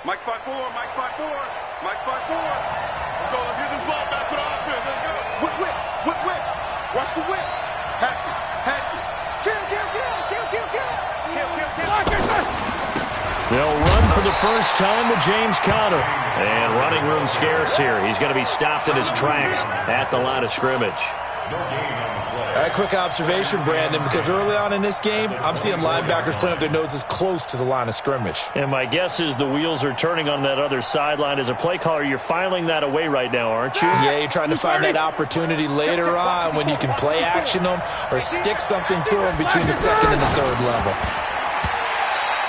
Mike spot 4, Mike spot 4, Mike spot 4. Let's go, let's get this ball back for the offense. Let's go. Whip, whip, whip, whip. Watch the whip. Hatchet, hatchet. Kill, kill, kill, kill, kill, kill. Kill, kill, kill. They'll run for the first time with James Conner. And running room scarce here. He's going to be stopped in his tracks at the line of scrimmage. A quick observation, Brandon, because early on in this game, I'm seeing linebackers playing up their noses close to the line of scrimmage. And my guess is the wheels are turning on that other sideline. As a play caller, you're filing that away right now, aren't you? Yeah, you're trying to find that opportunity later on when you can play action them or stick something to them between the second and the third level.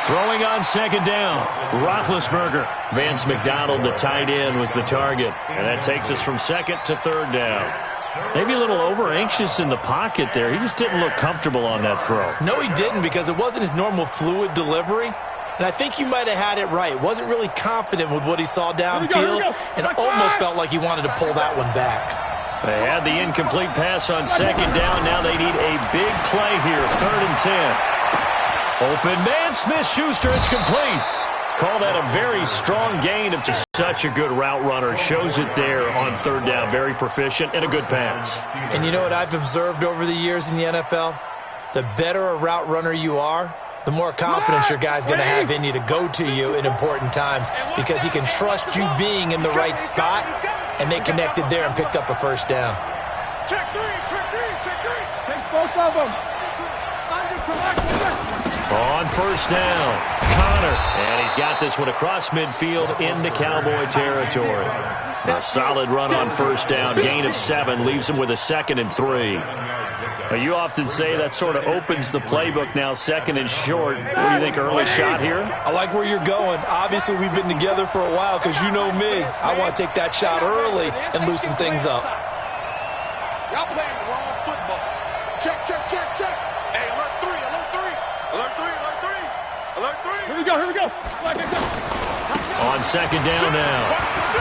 Throwing on second down, Roethlisberger. Vance McDonald, the tight end, was the target. And that takes us from second to third down. Maybe a little over-anxious in the pocket there. He just didn't look comfortable on that throw. No, he didn't, because it wasn't his normal fluid delivery. And I think you might have had it right. Wasn't really confident with what he saw downfield and almost felt like he wanted to pull that one back. They had the incomplete pass on second down. Now they need a big play here, 3rd and 10. Open man, Smith-Schuster, it's complete. Call that a very strong gain of just such a good route runner. Shows it there on 3rd down. Very proficient and a good pass. And you know what I've observed over the years in the NFL? The better a route runner you are, the more confidence your guy's going to have in you to go to you in important times because he can trust you being in the right spot, and they connected there and picked up a first down. Check three, check three, check three. Take both of them. On first down, Conner. And he's got this one across midfield into Cowboy territory. A solid run on first down, gain of 7, leaves him with a 2nd and 3. Now, you often say that sort of opens the playbook now, 2nd and short. What do you think, early shot here? I like where you're going. Obviously, we've been together for a while because you know me. I want to take that shot early and loosen things up. Y'all playing the wrong football. Check, check, check, check. Hey, alert 3, alert 3. Alert 3, alert 3. Alert 3. Here we go, here we go. On second down now,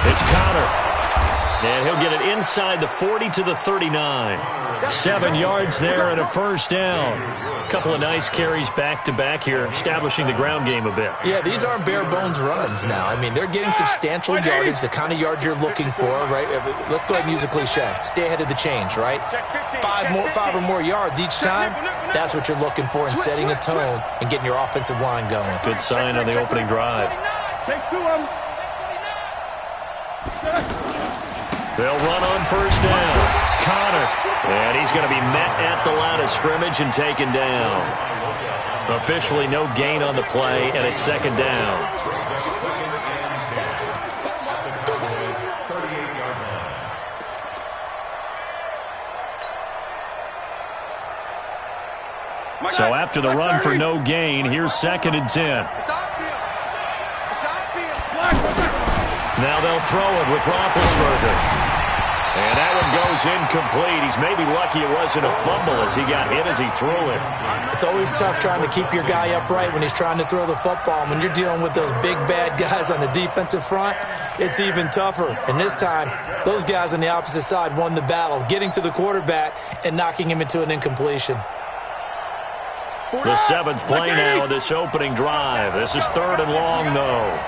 it's Conner. And he'll get it inside the 40 to the 39. 7 yards there and a first down. A couple of nice carries back-to-back here, establishing the ground game a bit. Yeah, these aren't bare-bones runs now. I mean, they're getting substantial yardage, the kind of yards you're looking for, right? Let's go ahead and use a cliche. Stay ahead of the change, right? 5 or more yards each time, that's what you're looking for in setting a tone and getting your offensive line going. Good sign on the opening drive. Take 2 of them. They'll run on first down. Conner. And he's going to be met at the line of scrimmage and taken down. Officially no gain on the play, and it's 2nd down. So after the run for no gain, here's 2nd and 10. Now they'll throw it with Roethlisberger. And that one goes incomplete. He's maybe lucky it wasn't a fumble as he got hit as he threw it. It's always tough trying to keep your guy upright when he's trying to throw the football. When you're dealing with those big, bad guys on the defensive front, it's even tougher. And this time, those guys on the opposite side won the battle, getting to the quarterback and knocking him into an incompletion. The 7th play now of this opening drive. This is 3rd and long, though.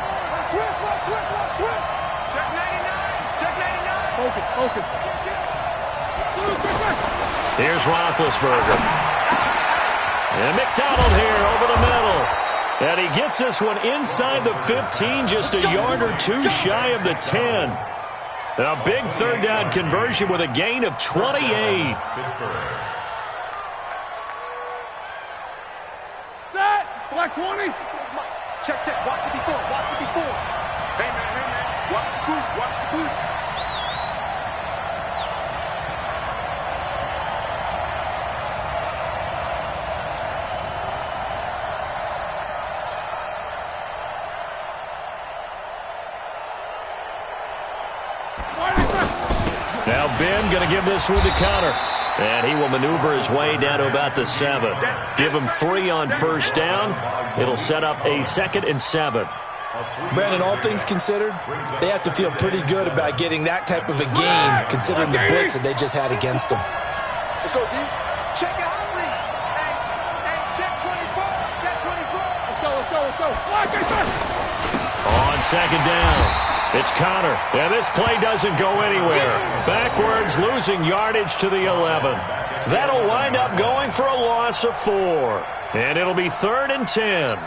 Focus. Here's Roethlisberger. And McDonald here over the middle. And he gets this one inside the 15, just a yard or 2 shy of the 10. A big 3rd down conversion with a gain of 28. Set. Black 20. Check, check. Watch the before. Watch the before. Hey, man. Watch the boot. Watch the boot. Now Ben going to give this one to Conner. And he will maneuver his way down to about the 7. Give him 3 on first down. It'll set up a 2nd and 7. Brandon, all things considered, they have to feel pretty good about getting that type of a gain, considering the blitz that they just had against them. Let's go, D. Check it out, Lee. Hey, check 24. Check 24. Let's go. On second down. It's Connor, and this play doesn't go anywhere. Backwards, losing yardage to the 11. That'll wind up going for a loss of 4. And it'll be 3rd and 10.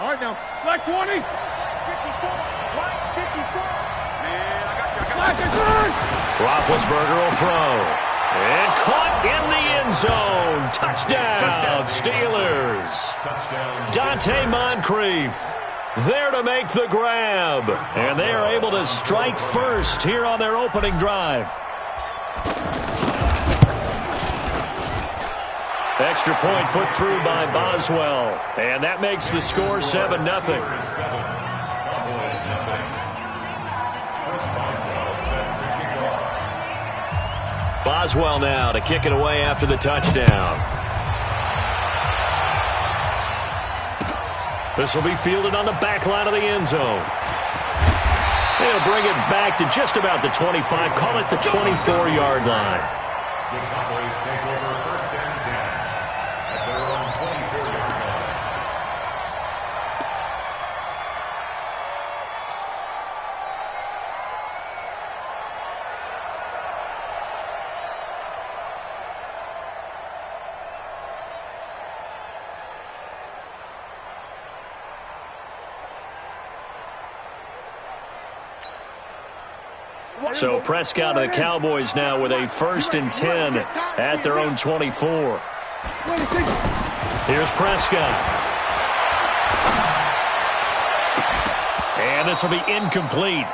All right, now. Black 20. 54. Black 54. Man, I got you. Black is good. Roethlisberger will throw. And caught in the end zone. Touchdown, Steelers. Dante Moncrief there to make the grab. And they are able to strike first here on their opening drive. Extra point put through by Boswell. And that makes the score 7-0. Boswell now to kick it away after the touchdown. This will be fielded on the back line of the end zone. They'll bring it back to just about the 25. Call it the 24-yard line. The Cowboys take over 1st and 10 at their own 24-yard line. So Prescott and the Cowboys now with a 1st and 10 at their own 24. Here's Prescott. And this will be incomplete.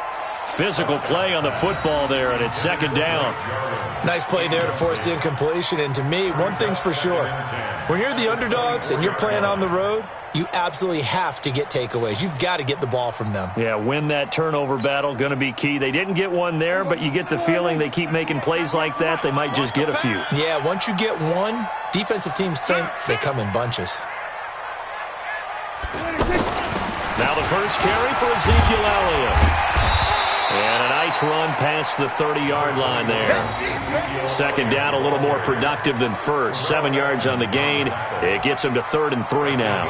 Physical play on the football there, and it's 2nd down. Nice play there to force the incompletion. And to me, one thing's for sure. When you're the underdogs and you're playing on the road, you absolutely have to get takeaways. You've got to get the ball from them. Yeah, win that turnover battle, going to be key. They didn't get one there, but you get the feeling they keep making plays like that, they might just get a few. Yeah, once you get one, defensive teams think they come in bunches. Now the first carry for Ezekiel Elliott. And a nice run past the 30-yard line there. 2nd down, a little more productive than first. 7 yards on the gain. It gets him to 3rd and 3 now.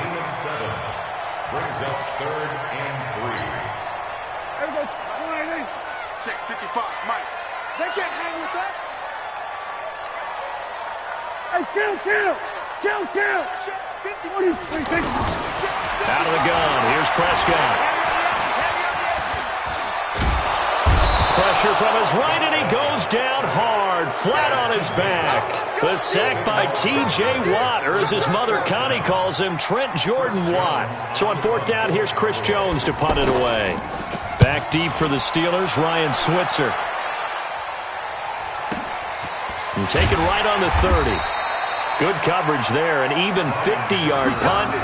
Brings up 3rd and 3. Check 55, Mike. They can't hang with us. Hey, kill. Check 50. Out of the gun. Here's Prescott. Pressure from his right, and he goes down hard, flat on his back. The sack by T.J. Watt, or as his mother Connie calls him, Trent Jordan Watt. So on 4th down, here's Chris Jones to punt it away. Back deep for the Steelers, Ryan Switzer. And taken right on the 30. Good coverage there. An even 50-yard punt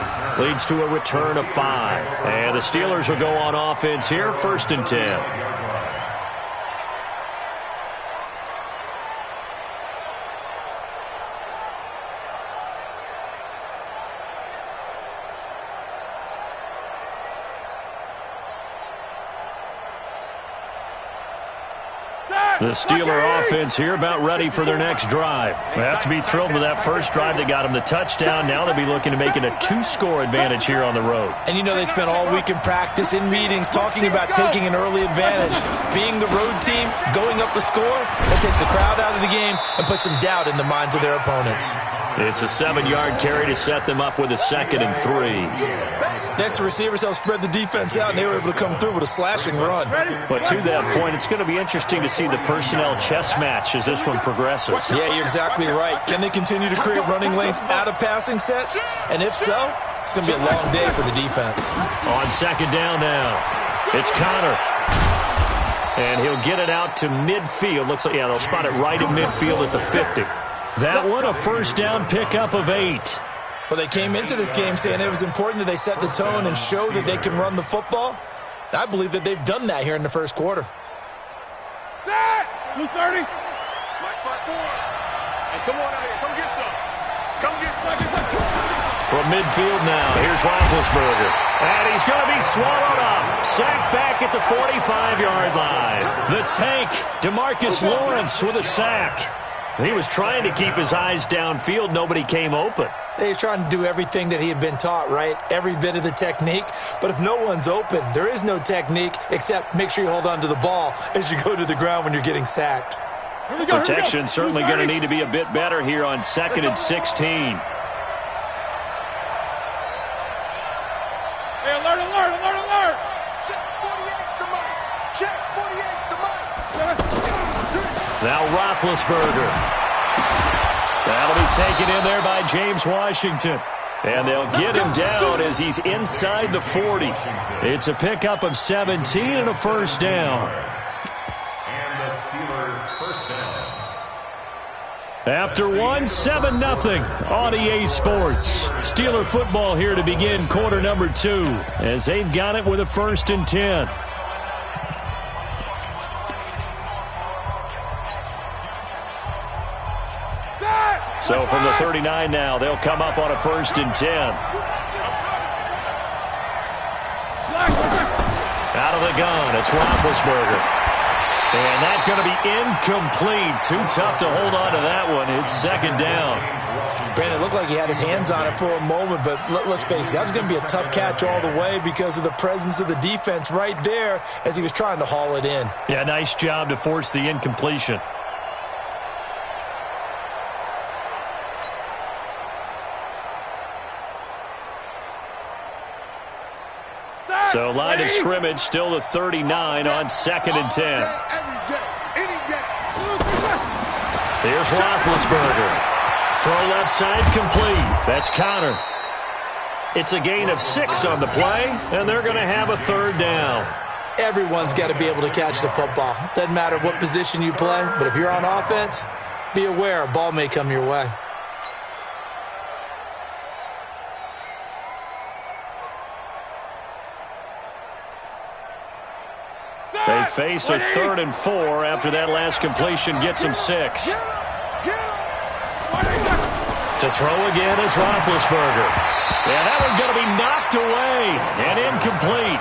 leads to a return of 5. And the Steelers will go on offense here, 1st and 10. The Steeler offense here about ready for their next drive. They have to be thrilled with that first drive that got them the touchdown. Now they'll be looking to make it a 2-score advantage here on the road. And you know they spent all week in practice, in meetings, talking about taking an early advantage. Being the road team, going up the score, that takes the crowd out of the game and puts some doubt in the minds of their opponents. It's a 7-yard carry to set them up with a 2nd and 3. Next, the receivers helped spread the defense out, and they were able to come through with a slashing run. But to that point, it's going to be interesting to see the personnel chess match as this one progresses. Yeah, you're exactly right. Can they continue to create running lanes out of passing sets? And if so, it's going to be a long day for the defense. On 2nd down now, it's Connor. And he'll get it out to midfield. Looks like, yeah, they'll spot it right in midfield at the 50. That one, a 1st down pickup of 8. Well, they came into this game saying it was important that they set the tone and show that they can run the football. I believe that they've done that here in the first quarter. Set! 230. Mike 5-4. And come on out here. Come get some. Come get some. From midfield now, here's Roethlisberger. And he's going to be swallowed up. Sacked back at the 45-yard line. The tank, DeMarcus Lawrence with a sack. He was trying to keep his eyes downfield. Nobody came open. He's trying to do everything that he had been taught, right? Every bit of the technique. But if no one's open, there is no technique except make sure you hold on to the ball as you go to the ground when you're getting sacked. Protection certainly going to need to be a bit better here on 2nd and 16. Hey, alert, alert, alert, alert! Check 48's the mic. Check 48's the mic. Now Roethlisberger. That'll be taken in there by James Washington. And they'll get him down as he's inside the 40. It's a pickup of 17 and a first down. And the Steelers first down. After 7-0 on EA Sports. Steeler football here to begin quarter number 2 as they've got it with a 1st and 10. So from the 39 now, they'll come up on a 1st and 10. Out of the gun, it's Roethlisberger. And that's going to be incomplete. Too tough to hold on to that one. It's 2nd down. Brandon, it looked like he had his hands on it for a moment, but let's face it, that was going to be a tough catch all the way because of the presence of the defense right there as he was trying to haul it in. Yeah, nice job to force the incompletion. So line of scrimmage still the 39 on 2nd and 10. Here's Roethlisberger. Throw left side complete. That's Connor. It's a gain of 6 on the play, and they're going to have a 3rd down. Everyone's got to be able to catch the football. Doesn't matter what position you play, but if you're on offense, be aware a ball may come your way. They face a 3rd and 4 after that last completion gets them 6. To throw again is Roethlisberger. And that one's going to be knocked away and incomplete.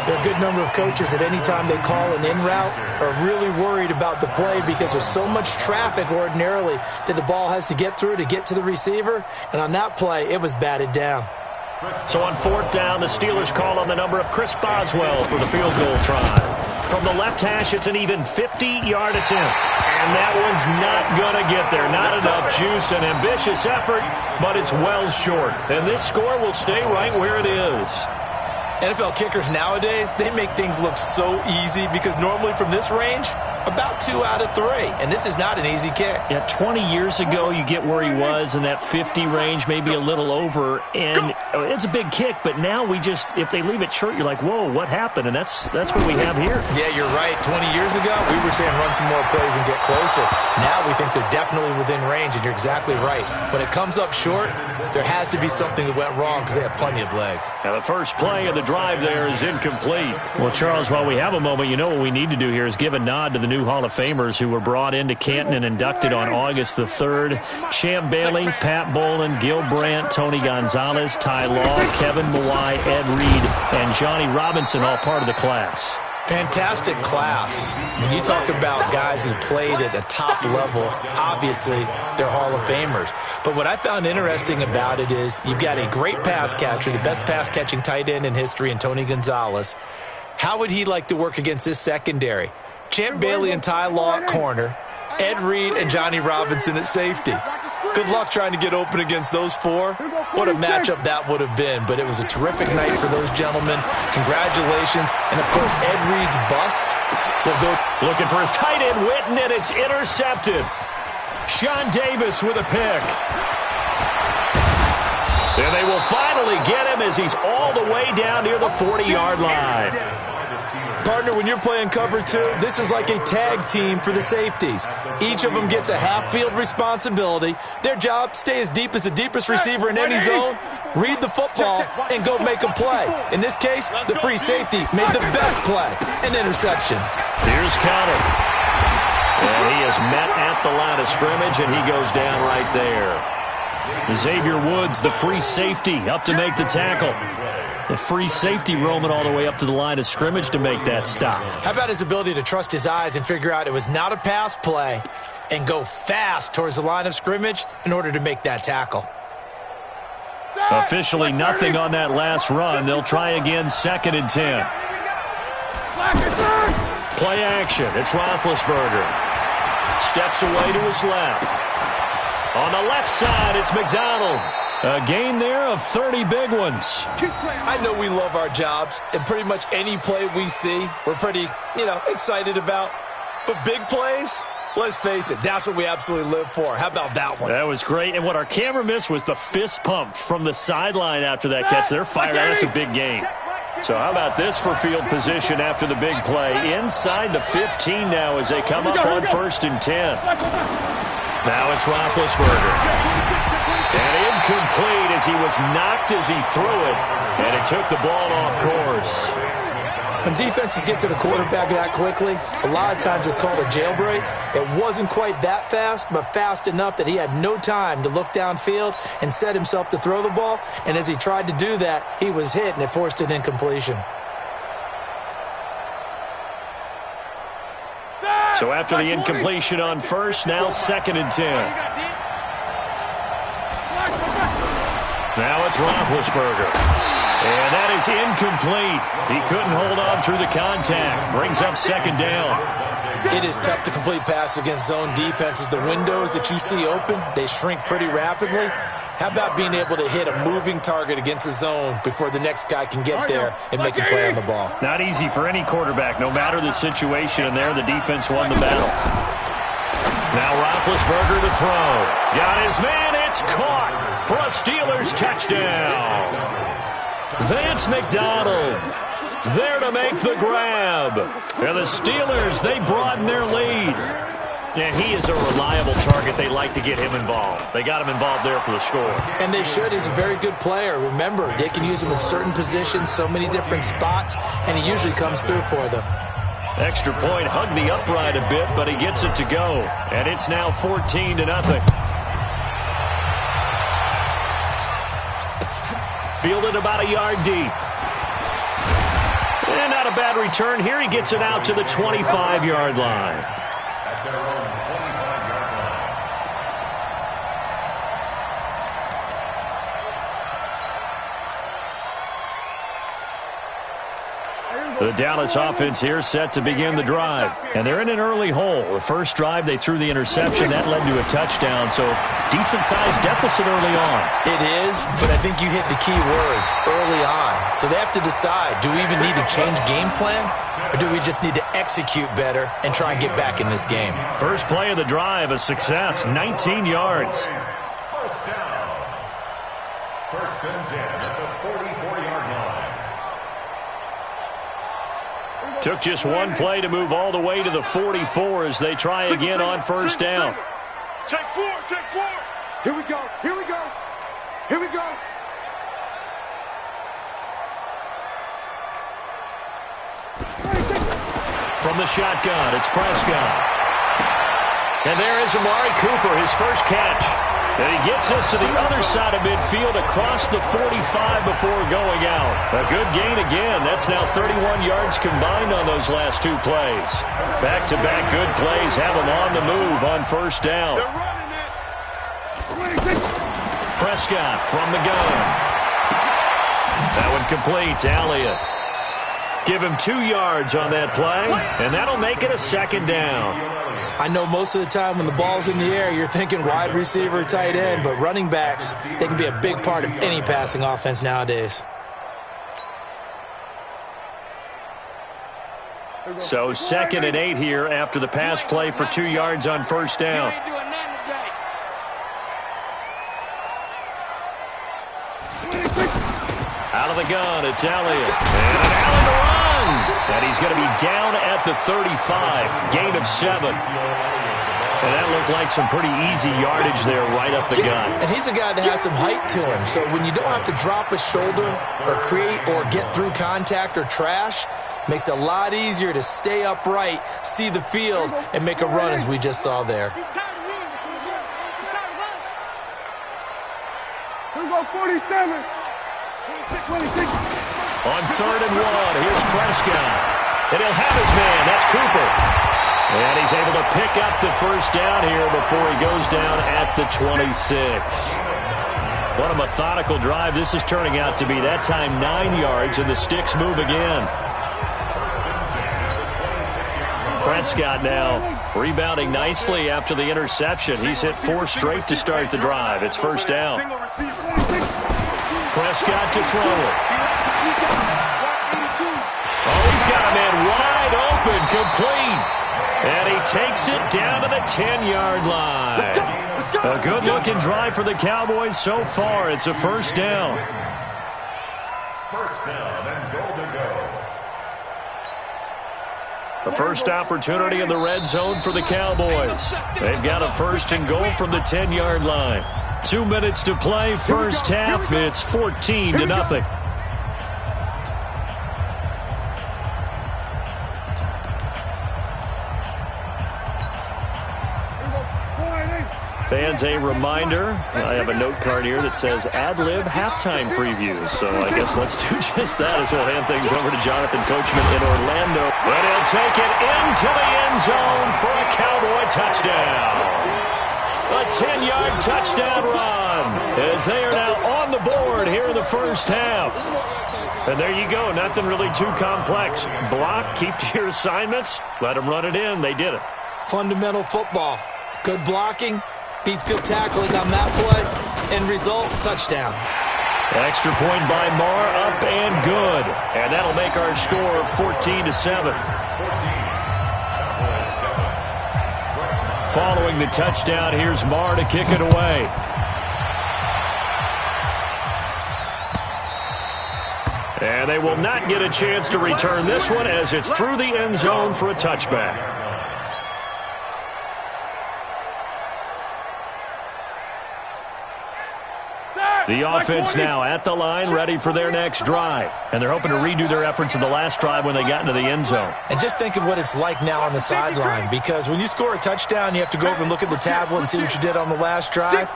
There are a good number of coaches at any time they call an in route are really worried about the play because there's so much traffic ordinarily that the ball has to get through to get to the receiver. And on that play, it was batted down. So on 4th down, the Steelers call on the number of Chris Boswell for the field goal try. From the left hash, it's an even 50-yard attempt. And that one's not going to get there. Not enough juice and ambitious effort, but it's well short. And this score will stay right where it is. NFL kickers nowadays, they make things look so easy because normally from this range, about 2 out of 3. And this is not an easy kick. Yeah, 20 years ago, you get where he was in that 50 range, maybe a little over. And it's a big kick, but now we just, if they leave it short, you're like, whoa, what happened? And that's what we have here. Yeah, you're right. 20 years ago, we were saying run some more plays and get closer. Now we think they're definitely within range, and you're exactly right. When it comes up short, there has to be something that went wrong because they have plenty of leg. Now the first play of the drive there is incomplete. Well, Charles, while we have a moment, you know what we need to do here is give a nod to the new Hall of Famers who were brought into Canton and inducted on August the 3rd. Champ Bailey, Pat Bolin, Gil Brandt, Tony Gonzalez, Ty Law, Kevin Mawai, Ed Reed, and Johnny Robinson, all part of the class. Fantastic class. When you talk about guys who played at a top level, obviously they're Hall of Famers. But what I found interesting about it is you've got a great pass catcher, the best pass-catching tight end in history, in Tony Gonzalez. How would he like to work against his secondary? Champ Bailey and Ty Law at corner, Ed Reed and Johnny Robinson at safety. Good luck trying to get open against those 4. What a matchup that would have been. But it was a terrific night for those gentlemen. Congratulations. And, of course, Ed Reed's bust will go. Looking for his tight end, Witten, and it's intercepted. Sean Davis with a pick. And they will finally get him as he's all the way down near the 40-yard line. Partner, when you're playing cover 2, this is like a tag team for the safeties. Each of them gets a half-field responsibility. Their job, stay as deep as the deepest receiver in any zone, read the football, and go make a play. In this case, the free safety made the best play, an interception. Here's Connor. And he is met at the line of scrimmage, and he goes down right there. Xavier Woods, the free safety, up to make the tackle. The free safety roaming all the way up to the line of scrimmage to make that stop. How about his ability to trust his eyes and figure out it was not a pass play, and go fast towards the line of scrimmage in order to make that tackle. Officially nothing on that last run. They'll try again, 2nd and 10. Play action. It's Roethlisberger. Steps away to his left. On the left side, it's McDonald. A gain there of 30 big ones. I know we love our jobs, and pretty much any play we see, we're pretty, excited about. But big plays, let's face it, that's what we absolutely live for. How about that one? That was great. And what our camera missed was the fist pump from the sideline after that catch. They're fired out. That's a big gain. So how about this for field position after the big play? Inside the 15 now as they come up on 1st and 10. Now it's Roethlisberger. And incomplete as he was knocked as he threw it. And it took the ball off course. When defenses get to the quarterback that quickly, a lot of times it's called a jailbreak. It wasn't quite that fast, but fast enough that he had no time to look downfield and set himself to throw the ball. And as he tried to do that, he was hit, and it forced an incompletion. So after the incompletion on 1st, now 2nd and 10. Now it's Roethlisberger. And that is incomplete. He couldn't hold on through the contact. Brings up 2nd down. It is tough to complete passes against zone defenses. The windows that you see open, they shrink pretty rapidly. How about being able to hit a moving target against a zone before the next guy can get there and make a play on the ball? Not easy for any quarterback, no matter the situation. And there, the defense won the battle. Now Roethlisberger to throw. Got his man. It's caught for a Steelers touchdown. Vance McDonald there to make the grab. And the Steelers, they broaden their lead. And he is a reliable target. They like to get him involved. They got him involved there for the score. And they should. He's a very good player. Remember, they can use him in certain positions, so many different spots, and he usually comes through for them. Extra point, hugged the upright a bit, but he gets it to go. And it's now 14-0. Fielded about a yard deep. And not a bad return here. He gets it out to the 25-yard line. The Dallas offense here set to begin the drive. And they're in an early hole. The first drive, they threw the interception. That led to a touchdown. So decent-sized deficit early on. It is, but I think you hit the key words, early on. So they have to decide, do we even need to change game plan? Or do we just need to execute better and try and get back in this game? First play of the drive, a success, 19 yards. First down. 1st and 10 at the 44-yard line. Took just one play to move all the way to the 44 as they try again on 1st down. Take 4, take 4. Here we go, here we go, here we go. From the shotgun, it's Prescott. And there is Amari Cooper, his first catch. And he gets us to the other side of midfield across the 45 before going out. A good gain again. That's now 31 yards combined on those last two plays. Back-to-back good plays have him on the move on 1st down. Prescott from the gun. That one complete to Elliott. Give him 2 yards on that play, and that'll make it a 2nd down. I know most of the time when the ball's in the air, you're thinking wide receiver, tight end, but running backs, they can be a big part of any passing offense nowadays. So 2nd and 8 here after the pass play for 2 yards on 1st down. Out of the gun, it's Elliott. And an Allen to run. And he's going to be down at the 35. Gain of 7. And that looked like some pretty easy yardage there right up the gut. And he's a guy that has some height to him. So when you don't have to drop a shoulder or create or get through contact or trash, makes it a lot easier to stay upright, see the field, and make a run as we just saw there. Here we go, 47. 26. On 3rd and 1, here's Prescott. And he'll have his man. That's Cooper. And he's able to pick up the first down here before he goes down at the 26. What a methodical drive this is turning out to be. That time 9 yards, and the sticks move again. Prescott now rebounding nicely after the interception. He's hit 4 straight to start the drive. It's first down. Prescott to throw. Oh, he's got a man wide open, complete. And he takes it down to the 10-yard line. A good-looking drive for the Cowboys so far. It's a first down. First down and goal to go. The first opportunity in the red zone for the Cowboys. They've got a first and goal from the 10-yard line. 2 minutes to play, first half. It's 14-0. Fans, a reminder, I have a note card here that says ad-lib halftime previews. So I guess let's do just that as we'll hand things over to Jonathan Coachman in Orlando. But he'll take it into the end zone for a Cowboy touchdown. A 10-yard touchdown run as they are now on the board here in the first half. And there you go. Nothing really too complex. Block, keep to your assignments, let them run it in. They did it. Fundamental football. Good blocking beats good tackling on that play. End result, touchdown. Extra point by Marr, up and good. And that'll make our score 14-7. Following the touchdown, here's Marr to kick it away. And they will not get a chance to return this one as it's through the end zone for a touchback. The offense now at the line, ready for their next drive. And they're hoping to redo their efforts in the last drive when they got into the end zone. And just think of what it's like now on the sideline, because when you score a touchdown, you have to go over and look at the tablet and see what you did on the last drive.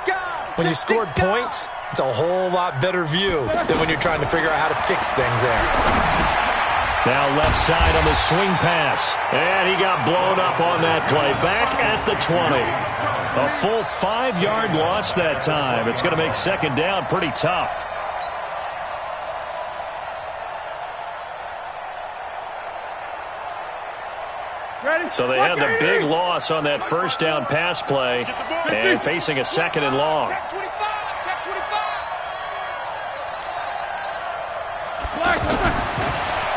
When you scored points, it's a whole lot better view than when you're trying to figure out how to fix things there. Now left side on the swing pass. And he got blown up on that play. Back at the 20. A full 5-yard loss that time. It's going to make second down pretty tough. So they had the big loss on that first down pass play and facing a second and long.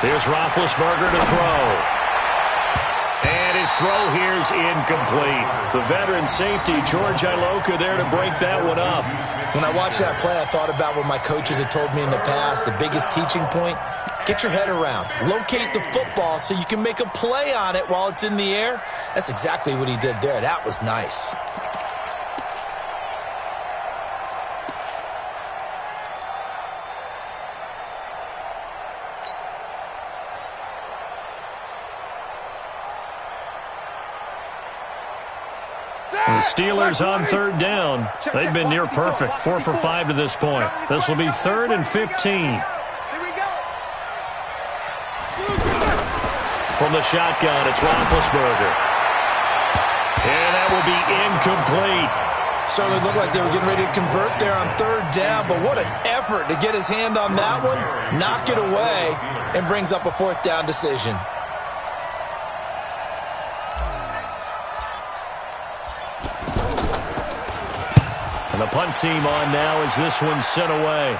Here's Roethlisberger to throw. And his throw here is incomplete. The veteran safety, George Iloka, there to break that one up. When I watched that play, I thought about what my coaches had told me in the past. The biggest teaching point, get your head around. Locate the football so you can make a play on it while it's in the air. That's exactly what he did there. That was nice. The Steelers on third down. They've been near perfect, 4 for 5 to this point. This will be 3rd and 15. From the shotgun, it's Roethlisberger. And that will be incomplete. Certainly looked like they were getting ready to convert there on third down, but what an effort to get his hand on that one, knock it away, and brings up a 4th down decision. And the punt team on now as this one's sent away.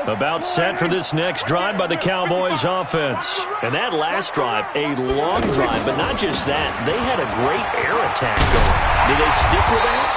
About set for this next drive by the Cowboys offense. And that last drive, a long drive, but not just that. They had a great air attack going. Did they stick with that?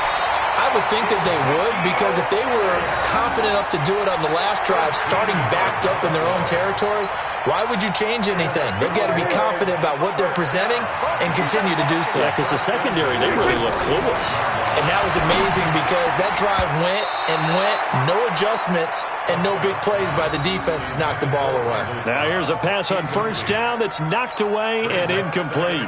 I would think that they would, because if they were confident enough to do it on the last drive, starting backed up in their own territory, why would you change anything? They've got to be confident about what they're presenting and continue to do so. Yeah, because the secondary, they really look clueless. And that was amazing because that drive went and went, no adjustments, and no big plays by the defense to knock the ball away. Now here's a pass on first down that's knocked away and incomplete.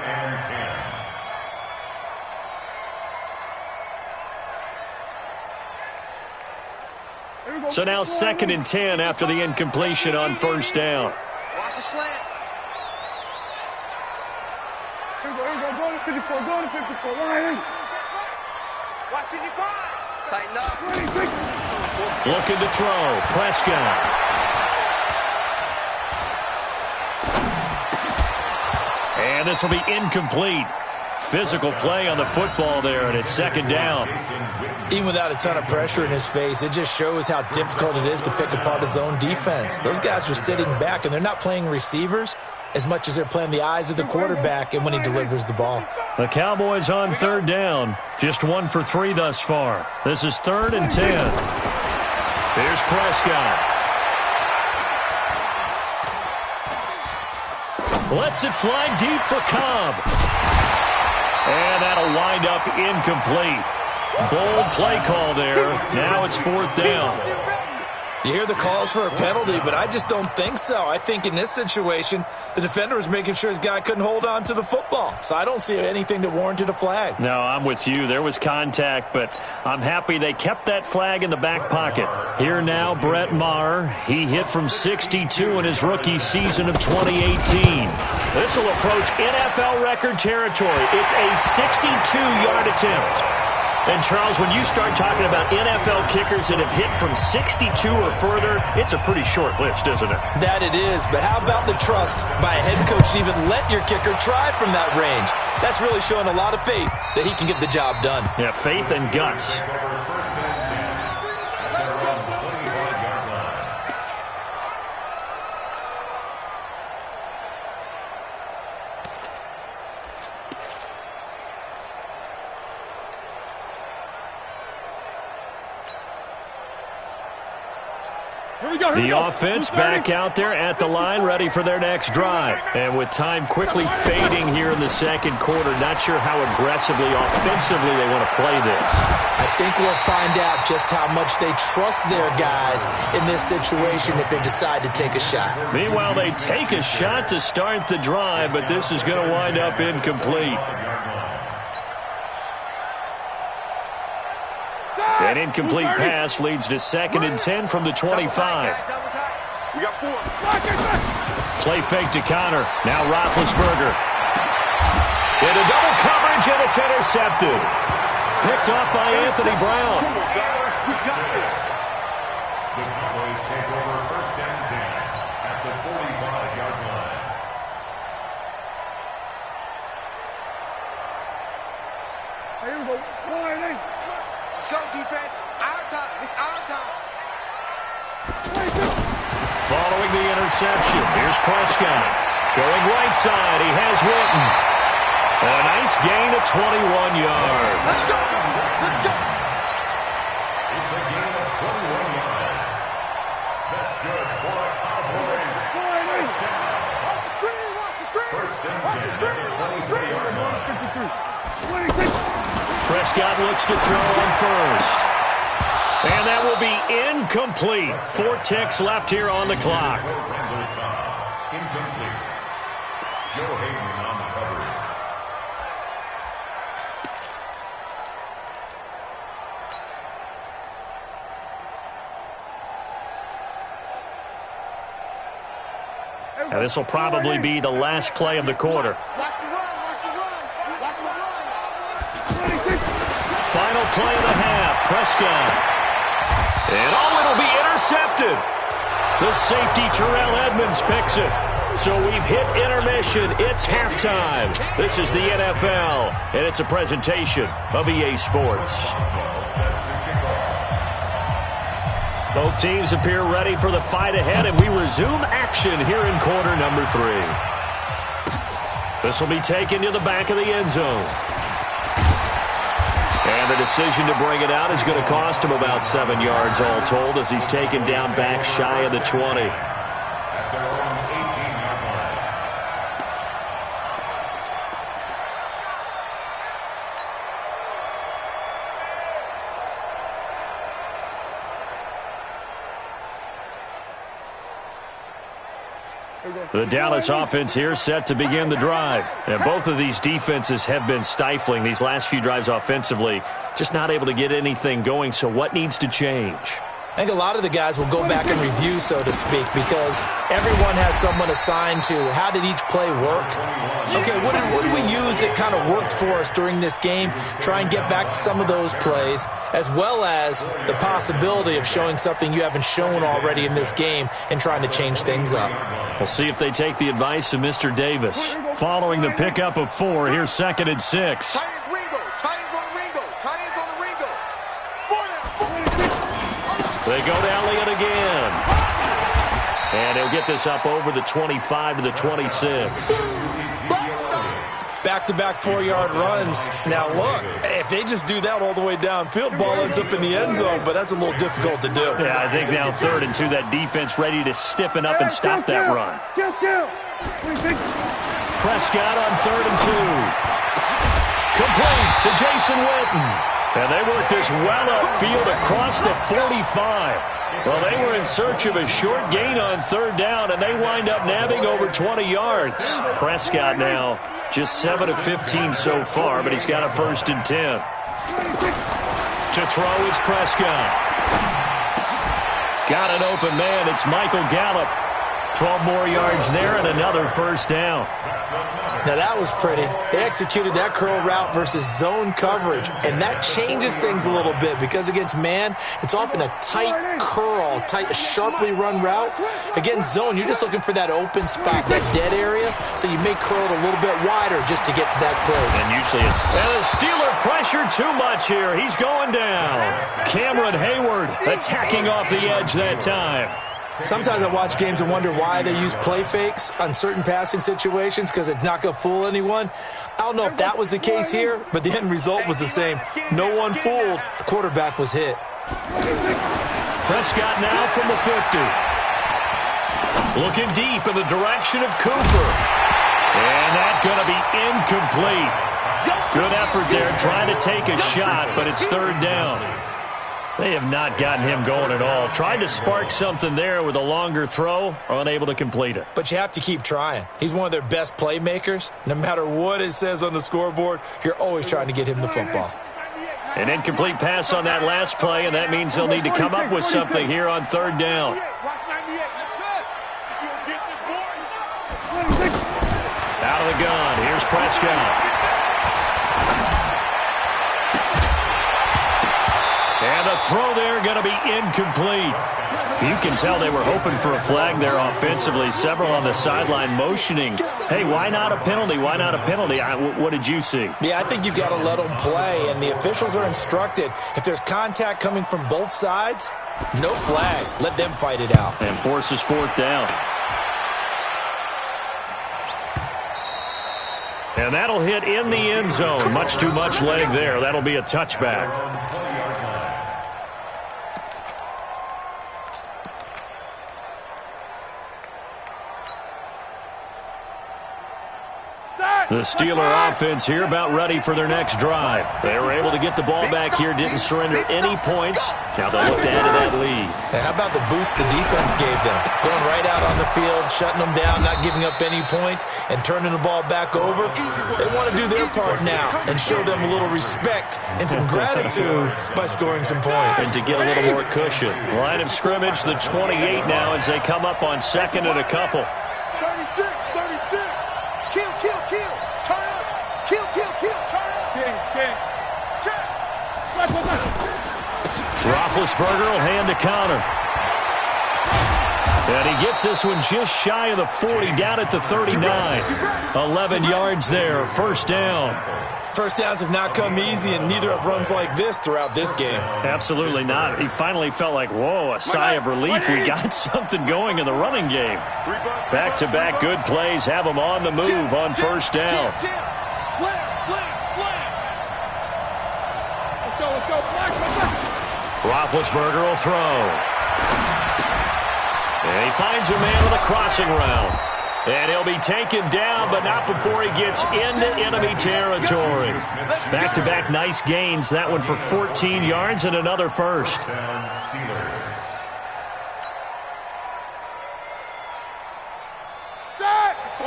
So now 2nd and 10 after the incompletion on first down. Watch the slant. Here we go. Go to 54. Go to 54. Line. Watch 55. Tighten up. Looking to throw. Prescott. And this will be incomplete. Physical play on the football there, and it's 2nd down. Even without a ton of pressure in his face, it just shows how difficult it is to pick apart his own defense. Those guys are sitting back, and they're not playing receivers as much as they're playing the eyes of the quarterback and when he delivers the ball. The Cowboys on 3rd down. Just 1 for 3 thus far. This is 3rd and 10. Here's Prescott. Lets it fly deep for Cobb. And that'll wind up incomplete. Bold play call there. Now it's 4th down. You hear the calls for a penalty, but I just don't think so. I think in this situation, the defender was making sure his guy couldn't hold on to the football. So I don't see anything that warranted a flag. No, I'm with you. There was contact, but I'm happy they kept that flag in the back pocket. Here now, Brett Maher. He hit from 62 in his rookie season of 2018. This will approach NFL record territory. It's a 62-yard attempt. And, Charles, when you start talking about NFL kickers that have hit from 62 or further, it's a pretty short list, isn't it? That it is, but how about the trust by a head coach to even let your kicker try from that range? That's really showing a lot of faith that he can get the job done. Yeah, faith and guts. The offense back out there at the line, ready for their next drive. And with time quickly fading here in the 2nd quarter, not sure how aggressively, offensively they want to play this. I think we'll find out just how much they trust their guys in this situation if they decide to take a shot. Meanwhile, they take a shot to start the drive, but this is going to wind up incomplete. An incomplete pass leads to 2nd and 10 from the 25. We got 4. Play fake to Connor. Now Roethlisberger. Into double coverage, and it's intercepted. Picked off by Anthony Brown. Come on, guys. We got this. The Cowboys take over 1st and 10 at the 45-yard line. Here we go. Line. Let's go, defense. Our time. It's our time. Following the interception, here's Prescott. Going right side, he has Witten. And a nice gain of 21 yards. Let's go. Let's go. It's a gain of 21 yards. That's good for the Cowboys. First down. Watch the screen. Watch the screen. 1st and 10 at the 23-yard line. 26. Prescott looks to throw on first. And that will be incomplete. 4 ticks left here on the clock. Incomplete. Joe Hayden on the coverage. And this will probably be the last play of the quarter. Watch the run. Watch the run. Watch the run. Final play of the half. Prescott. And it'll be intercepted. The safety, Terrell Edmonds, picks it. So we've hit intermission. It's halftime. This is the NFL, and it's a presentation of EA Sports. Both teams appear ready for the fight ahead, and we resume action here in quarter number 3. This will be taken to the back of the end zone. And the decision to bring it out is going to cost him about 7 yards all told as he's taken down back shy of the 20. At their own 18-yard line. The Dallas offense here set to begin the drive. And both of these defenses have been stifling these last few drives offensively. Just not able to get anything going, so what needs to change? I think a lot of the guys will go back and review, so to speak, because everyone has someone assigned to how did each play work. Okay, what did we use that kind of worked for us during this game? Try and get back to some of those plays, as well as the possibility of showing something you haven't shown already in this game and trying to change things up. We'll see if they take the advice of Mr. Davis. Following the pickup of 4, here's 2nd and 6. They go to Elliott again. And he'll get this up over the 25 to the 26. Back-to-back 4-yard runs. Now, look, if they just do that all the way downfield, ball ends up in the end zone, but that's a little difficult to do. Yeah, I think now 3rd and 2, that defense ready to stiffen up and stop that run. Prescott on 3rd and 2. Complete to Jason Witten. And they work this well upfield across the 45. Well, they were in search of a short gain on 3rd down, and they wind up nabbing over 20 yards. Prescott now just 7 of 15 so far, but he's got a 1st and 10. To throw is Prescott. Got an open man. It's Michael Gallup. 12 more yards there and another 1st down. Now, that was pretty. They executed that curl route versus zone coverage, and that changes things a little bit because against man, it's often a tight curl, tight, sharply run route. Against zone, you're just looking for that open spot, that dead area, so you may curl it a little bit wider just to get to that place. And usually, and the Steeler pressure too much here. He's going down. Cameron Hayward attacking off the edge that time. Sometimes I watch games and wonder why they use play fakes on certain passing situations because it's not going to fool anyone. I don't know if that was the case here, but the end result was the same. No one fooled. The quarterback was hit. Prescott now from the 50. Looking deep in the direction of Cooper. And that's going to be incomplete. Good effort there trying to take a shot, but it's 3rd down. They have not gotten him going at all. Tried to spark something there with a longer throw, unable to complete it. But you have to keep trying. He's one of their best playmakers. No matter what it says on the scoreboard, you're always trying to get him the football. An incomplete pass on that last play, and that means they'll need to come up with something here on 3rd down. Out of the gun, here's Prescott. And the throw there going to be incomplete. You can tell they were hoping for a flag there offensively. Several on the sideline motioning. Hey, why not a penalty? Why not a penalty? What did you see? Yeah, I think you've got to let them play, and the officials are instructed. If there's contact coming from both sides, no flag. Let them fight it out. And forces 4th down. And that'll hit in the end zone. Much too much leg there. That'll be a touchback. The Steeler offense here about ready for their next drive. They were able to get the ball back here, didn't surrender any points. Now they'll look to add to that lead. Hey, how about the boost the defense gave them? Going right out on the field, shutting them down, not giving up any points, and turning the ball back over. They want to do their part now and show them a little respect and some gratitude by scoring some points. And to get a little more cushion. Line of scrimmage, the 28 now as they come up on 2nd and a couple. 36, 36. Kill, kill, kill. Turn up. Kill, kill, kill. Turn up. Check. Roethlisberger will hand a counter. And he gets this one just shy of the 40, down at the 39. 11 yards there, 1st down. First downs have not come easy, and neither have runs like this throughout this game. Absolutely not. He finally felt like, whoa, a sigh of relief. We got something going in the running game. Back-to-back good plays have him on the move on 1st down. Slam, slam, slam. Let's go. Roethlisberger will throw. And he finds a man on a crossing route. And he'll be taken down, but not before he gets into enemy territory. Back-to-back nice gains. That one for 14 yards and another 1st.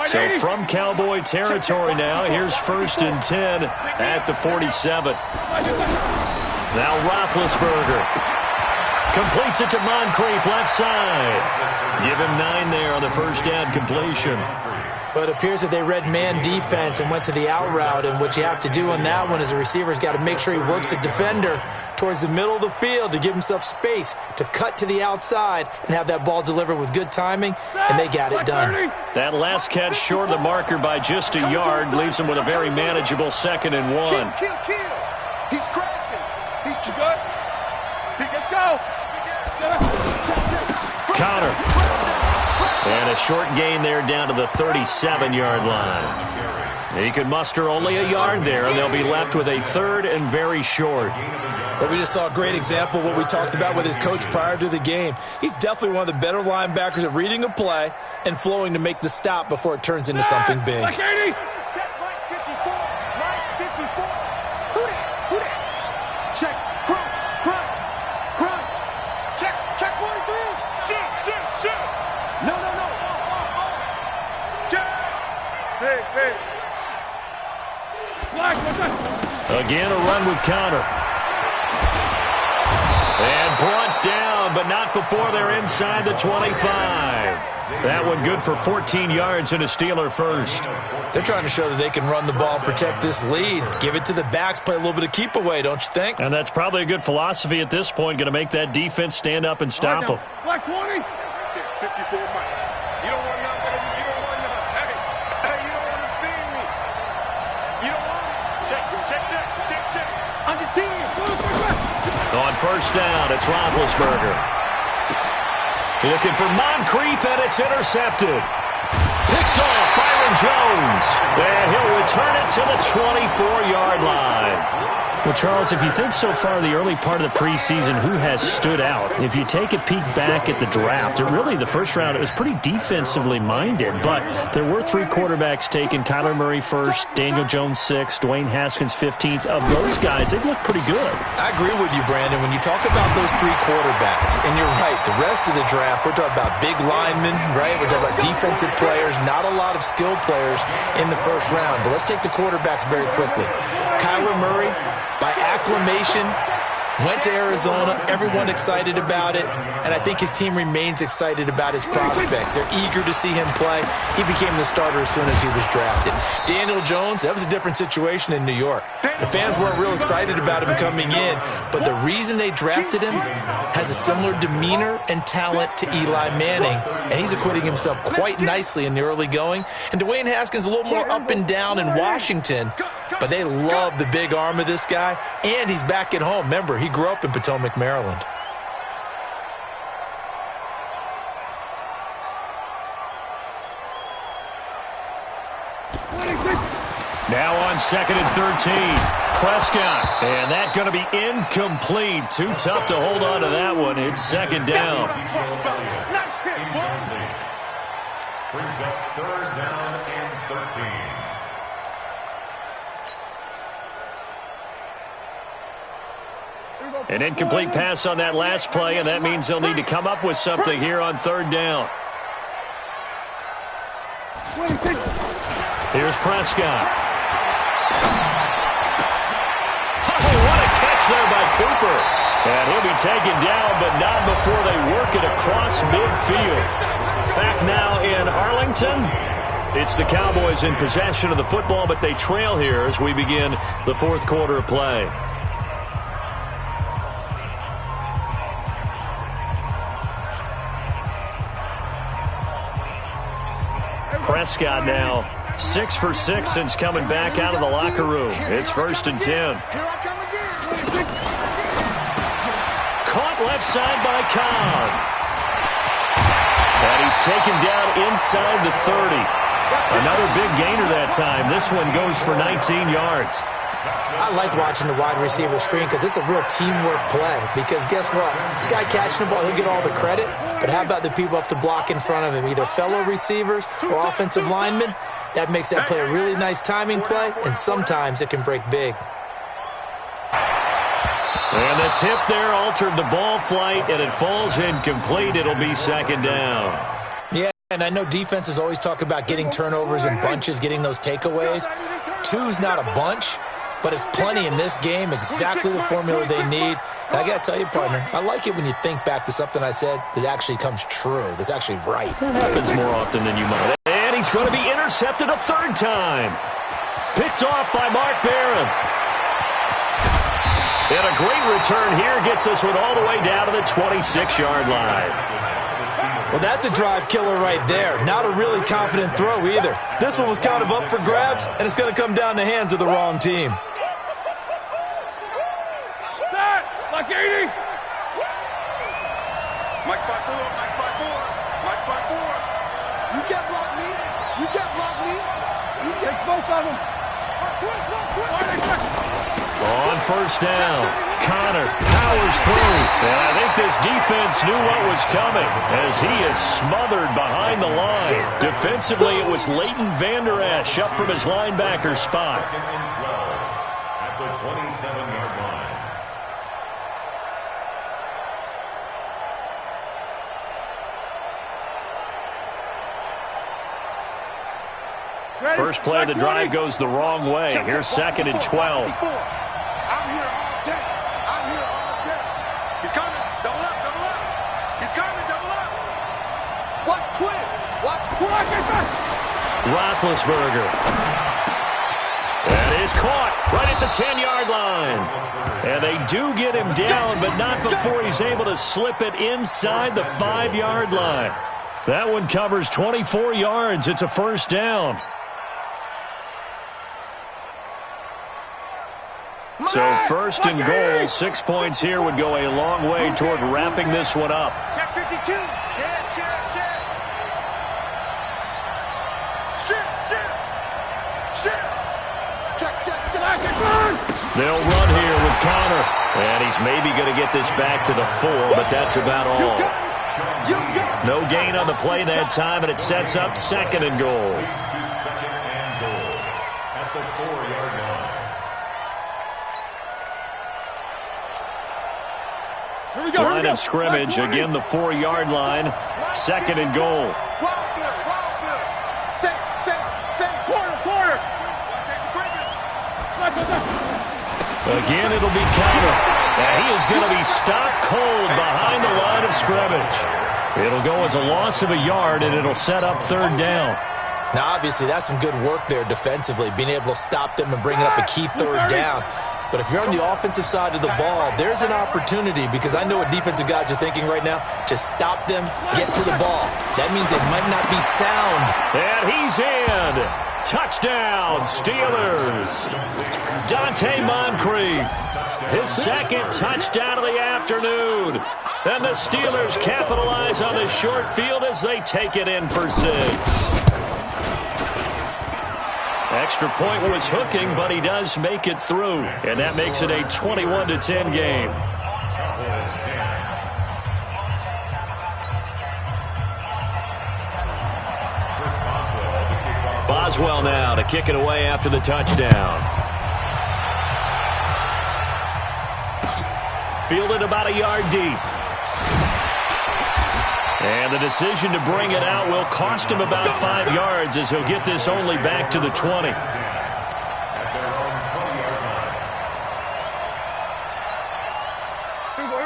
So from Cowboy territory now, here's 1st and 10 at the 47. Now Roethlisberger. Completes it to Moncrief, left side. Give him 9 there on the first down completion. But it appears that they read man defense and went to the out route, and what you have to do on that one is the receiver's got to make sure he works the defender towards the middle of the field to give himself space to cut to the outside and have that ball delivered with good timing, and they got it done. That last catch short of the marker by just a yard leaves him with a very manageable 2nd and 1. Kill. He's crashing. He's good. Let's go. Connor. And a short gain there down to the 37-yard line. He could muster only a yard there, and they'll be left with a 3rd and very short. But we just saw a great example of what we talked about with his coach prior to the game. He's definitely one of the better linebackers at reading a play and flowing to make the stop before it turns into something big. Check 80. Who that? Check. Crunch. Check 43. Shit. No. Check. Hey. Black, what's that? Again, a run with Connor. And brought down, but not before they're inside the 25. That one good for 14 yards and a Steeler first. They're trying to show that they can run the ball, protect this lead. Give it to the backs, play a little bit of keep away, don't you think? And that's probably a good philosophy at this point, going to make that defense stand up and stop them. Black 20. 54 Mike. You don't want none, baby. You don't want none. Hey, you don't want to see me. You don't want it. Check. Under 10. On first down, it's Roethlisberger. Looking for Moncrief, and it's intercepted. Picked off Byron Jones. And he'll return it to the 24-yard line. Well, Charles, if you think so far the early part of the preseason, who has stood out? If you take a peek back at the draft, the first round, it was pretty defensively minded, but there were 3 quarterbacks taken. Kyler Murray first, Daniel Jones 6th, Dwayne Haskins 15th. Of those guys, they've looked pretty good. I agree with you, Brandon. When you talk about those 3 quarterbacks, and you're right, the rest of the draft, we're talking about big linemen, right? We're talking about defensive players, not a lot of skilled players in the first round. But let's take the quarterbacks very quickly. Kyler Murray, by acclamation, went to Arizona. Everyone excited about it. And I think his team remains excited about his prospects. They're eager to see him play. He became the starter as soon as he was drafted. Daniel Jones, that was a different situation in New York. The fans weren't real excited about him coming in, but the reason they drafted him has a similar demeanor and talent to Eli Manning, and he's acquitting himself quite nicely in the early going. And Dwayne Haskins a little more up and down in Washington, but they love the big arm of this guy, and he's back at home. Remember, he grew up in Potomac, Maryland. Now on 2nd and 13, Prescott. And that going to be incomplete. Too tough to hold on to that one. It's 2nd down. Brings up 3rd down and 13. An incomplete pass on that last play, and that means they'll need to come up with something here on 3rd down. Here's Prescott. Oh, what a catch there by Cooper. And he'll be taken down, but not before they work it across midfield. Back now in Arlington. It's the Cowboys in possession of the football, but they trail here as we begin the 4th quarter of play. Prescott now 6 for 6 since coming back out of the locker room. It's 1st and 10. Caught left side by Cobb. And he's taken down inside the 30. Another big gainer that time. This one goes for 19 yards. I like watching the wide receiver screen because it's a real teamwork play. Because guess what? The guy catching the ball, he'll get all the credit. But how about the people up to block in front of him, either fellow receivers or offensive linemen? That makes that play a really nice timing play, and sometimes it can break big. And the tip there altered the ball flight, and it falls incomplete. It'll be 2nd down. Yeah, and I know defenses always talk about getting turnovers in bunches, getting those takeaways. 2's not a bunch, but it's plenty in this game, exactly the formula they need. And I got to tell you, partner, I like it when you think back to something I said that actually comes true, that's actually right. That happens more often than you might. And he's going to be intercepted a third time. Picked off by Mark Barron. And a great return here gets this one all the way down to the 26-yard line. Well, that's a drive killer right there. Not a really confident throw either. This one was kind of up for grabs, and it's going to come down the hands of the wrong team. Like 80. Mike 5-4, Mike 5-4, Mike 5-4. You can't block me. You can't block me. You can't. Take both of them. On first down, Connor powers through. And I think this defense knew what was coming as he is smothered behind the line. Defensively, it was Leighton Vander Esch up from his linebacker spot. Second and 12 at the 27-yard line. First play of the drive goes the wrong way. Here's second and 12. I'm here all day. I'm here all day. He's coming. Double up, double up. He's coming, double up. Watch twins. Watch twins. Roethlisberger. That is caught right at the 10-yard line. And they do get him down, but not before he's able to slip it inside the 5-yard line. That one covers 24 yards. It's a first down. So first and goal, 6 points here would go a long way toward wrapping this one up. Check 52. Check. They'll run here with Connor. And he's maybe going to get this back to the 4, but that's about all. No gain on the play that time, and it sets up second and goal. Second and goal at the 4-yard line. Line of scrimmage, again the 4-yard line. Second and goal. Again, it'll be Connor. And he is going to be stopped cold behind the line of scrimmage. It'll go as a loss of a yard, and it'll set up third down. Now, obviously, that's some good work there defensively, being able to stop them and bring up a key third down. But if you're on the offensive side of the ball, there's an opportunity, because I know what defensive guys are thinking right now. Just stop them, get to the ball. That means they might not be sound. And he's in. Touchdown, Steelers. Dante Moncrief, his second touchdown of the afternoon. And the Steelers capitalize on this short field as they take it in for 6. Extra point was hooking, but he does make it through. And that makes it a 21-10 game. Boswell now to kick it away after the touchdown. Fielded about a yard deep. And the decision to bring it out will cost him about 5 yards, as he'll get this only back to the 20.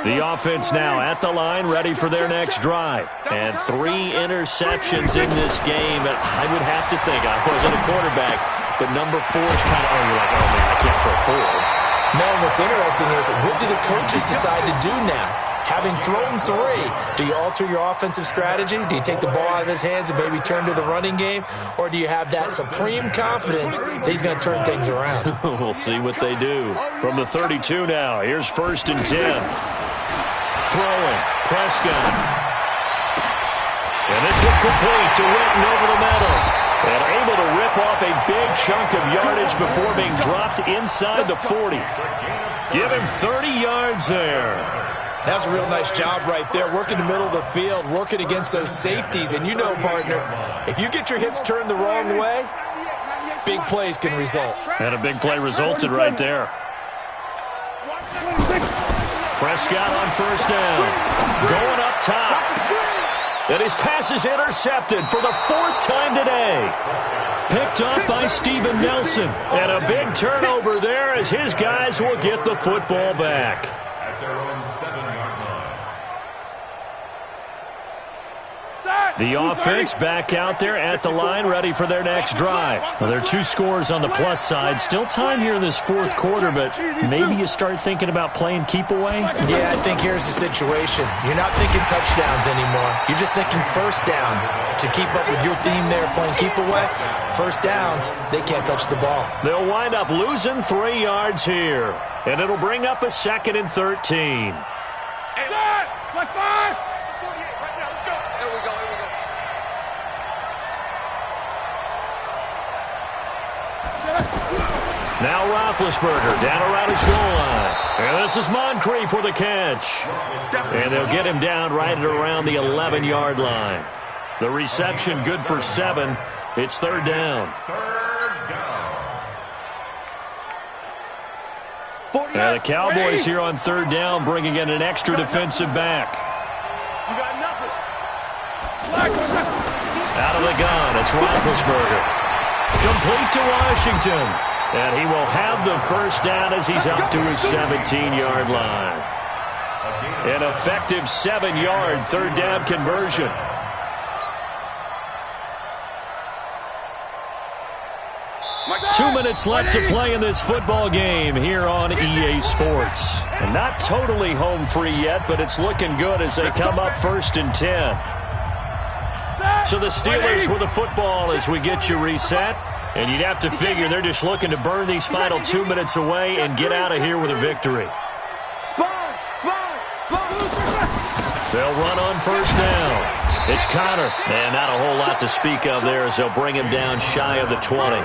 The offense now at the line, ready for their next drive. And 3 interceptions in this game. And I would have to think, I wasn't a quarterback, but number 4 is kind of, you're like, oh man, I can't throw 4. No, and what's interesting is, what do the coaches decide to do now? Having thrown 3, do you alter your offensive strategy? Do you take the ball out of his hands and maybe turn to the running game? Or do you have that supreme confidence that he's going to turn things around? We'll see what they do. From the 32 now, here's first and 10. Throwing, Prescott. And this one complete to Witten over the middle. And able to rip off a big chunk of yardage before being dropped inside the 40. Give him 30 yards there. That's a real nice job right there, working the middle of the field, working against those safeties. And you know, partner, if you get your hips turned the wrong way, big plays can result. And a big play resulted right there. Prescott on first down. Going up top. And his pass is intercepted for the 4th time today. Picked up by Steven Nelson. And a big turnover there as his guys will get the football back. At their own 7-yard line. The offense back out there at the line, ready for their next drive. Well, there are 2 scores on the plus side. Still time here in this 4th quarter, but maybe you start thinking about playing keep away? Yeah, I think here's the situation. You're not thinking touchdowns anymore. You're just thinking first downs. To keep up with your theme there, playing keep away, first downs, they can't touch the ball. They'll wind up losing 3 yards here, and it'll bring up a 2nd and 13. Like 5. Now Roethlisberger down around his goal line. And this is Moncrief for the catch. And they'll get him down right at around the 11-yard line. The reception good for 7. It's 3rd down. And the Cowboys here on 3rd down bringing in an extra defensive back. You got nothing. Out of the gun, it's Roethlisberger. Complete to Washington. And he will have the first down as he's out to his 17-yard line. An effective 7-yard 3rd down conversion. Two minutes left to play in this football game here on EA Sports. And not totally home free yet, but it's looking good as they come up 1st and 10. So the Steelers with the football as we get you reset. And you'd have to figure they're just looking to burn these final 2 minutes away and get out of here with a victory. They'll run on 1st down. It's Connor. And not a whole lot to speak of there as they'll bring him down shy of the 20.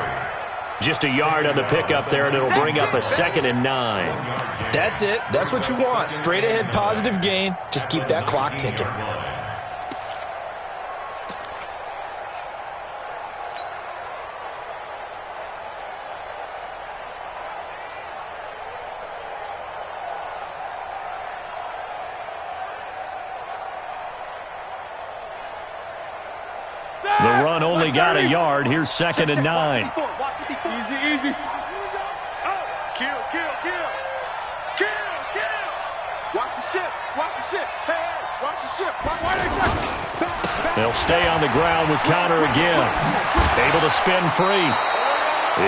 Just a yard on the pickup there, and it'll bring up a 2nd and 9. That's it. That's what you want. Straight ahead positive gain. Just keep that clock ticking. The run only got a yard. Here's 2nd and 9. Easy. Kill. Watch the ship. Hey, watch the ship. They'll stay on the ground with Connor again. Able to spin free.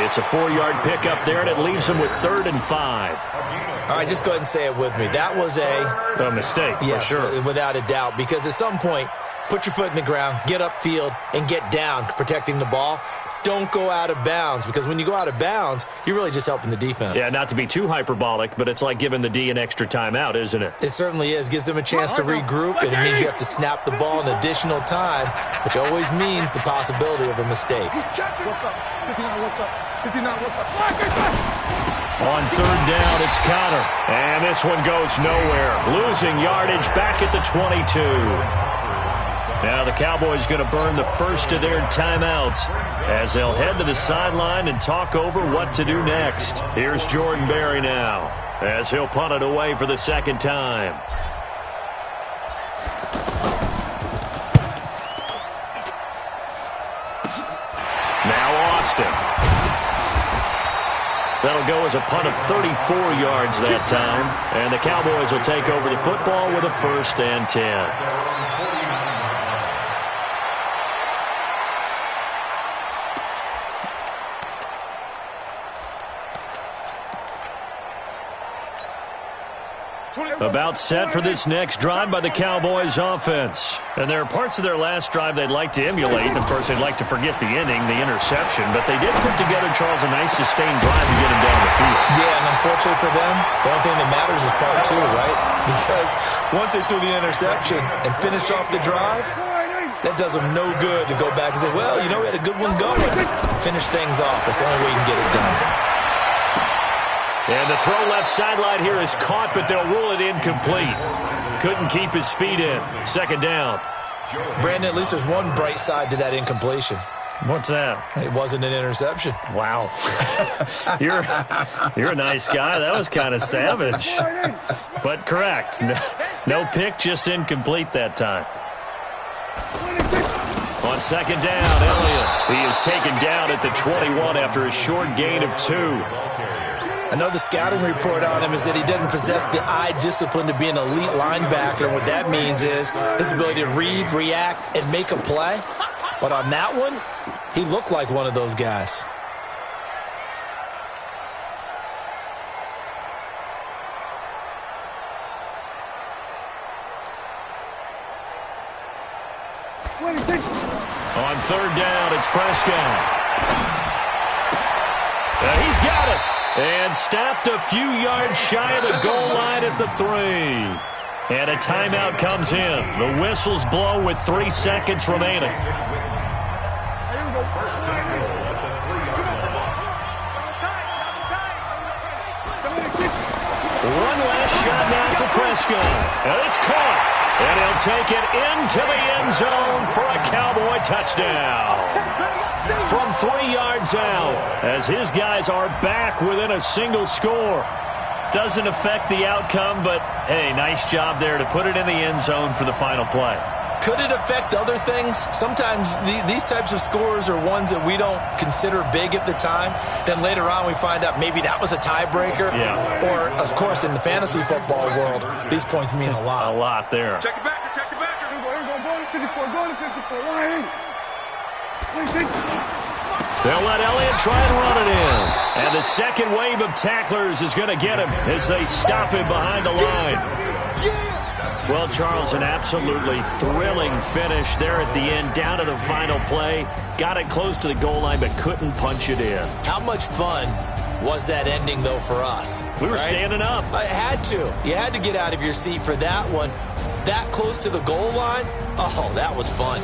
It's a 4-yard pickup there, and it leaves them with 3rd and 5. All right, just go ahead and say it with me. That was a mistake, yes, for sure. Without a doubt, because at some point, put your foot in the ground, get upfield, and get down, protecting the ball. Don't go out of bounds, because when you go out of bounds, you're really just helping the defense. Yeah, not to be too hyperbolic, but it's like giving the D an extra timeout, isn't it? It certainly is. Gives them a chance to regroup, and it means you have to snap the ball an additional time, which always means the possibility of a mistake. On 3rd down, it's Connor. And this one goes nowhere. Losing yardage back at the 22. Now the Cowboys going to burn the first of their timeouts as they'll head to the sideline and talk over what to do next. Here's Jordan Berry now as he'll punt it away for the 2nd time. Now Austin. That'll go as a punt of 34 yards that time. And the Cowboys will take over the football with a 1st and 10. About set for this next drive by the Cowboys offense. And there are parts of their last drive they'd like to emulate. And, of course, they'd like to forget the inning, the interception. But they did put together, Charles, a nice sustained drive to get him down the field. Yeah, and unfortunately for them, the only thing that matters is part 2, right? Because once they threw the interception and finished off the drive, that does them no good to go back and say, well, you know, we had a good one going. Finish things off. That's the only way you can get it done. And the throw left sideline here is caught, but they'll rule it incomplete. Couldn't keep his feet in. 2nd down. Brandon, at least there's one bright side to that incompletion. What's that? It wasn't an interception. Wow. You're a nice guy. That was kind of savage. But correct. No pick, just incomplete that time. On second down, Elliott. He is taken down at the 21 after a short gain of 2. I know the scouting report on him is that he doesn't possess the eye discipline to be an elite linebacker. And what that means is his ability to read, react, and make a play. But on that one, he looked like one of those guys. On third down, it's Prescott. He's got it. And stopped a few yards shy of the goal line at the 3. And a timeout comes in. The whistles blow with 3 seconds remaining. One last shot now for Prescott. And it's caught. And he'll take it into the end zone for a Cowboy touchdown. From 3 yards out, as his guys are back within a single score. Doesn't affect the outcome, but, hey, nice job there to put it in the end zone for the final play. Could it affect other things? Sometimes these types of scores are ones that we don't consider big at the time. Then later on we find out maybe that was a tiebreaker. Yeah. Or, of course, in the fantasy football world, these points mean a lot. A lot there. Check the backer, check the backer. Go to 54, line. They'll let Elliott try and run it in. And the second wave of tacklers is going to get him as they stop him behind the line. Well, Charles, an absolutely thrilling finish there at the end, down to the final play. Got it close to the goal line, but couldn't punch it in. How much fun was that ending, though, for us? We were standing up. I had to. You had to get out of your seat for that one. That close to the goal line, oh, that was fun.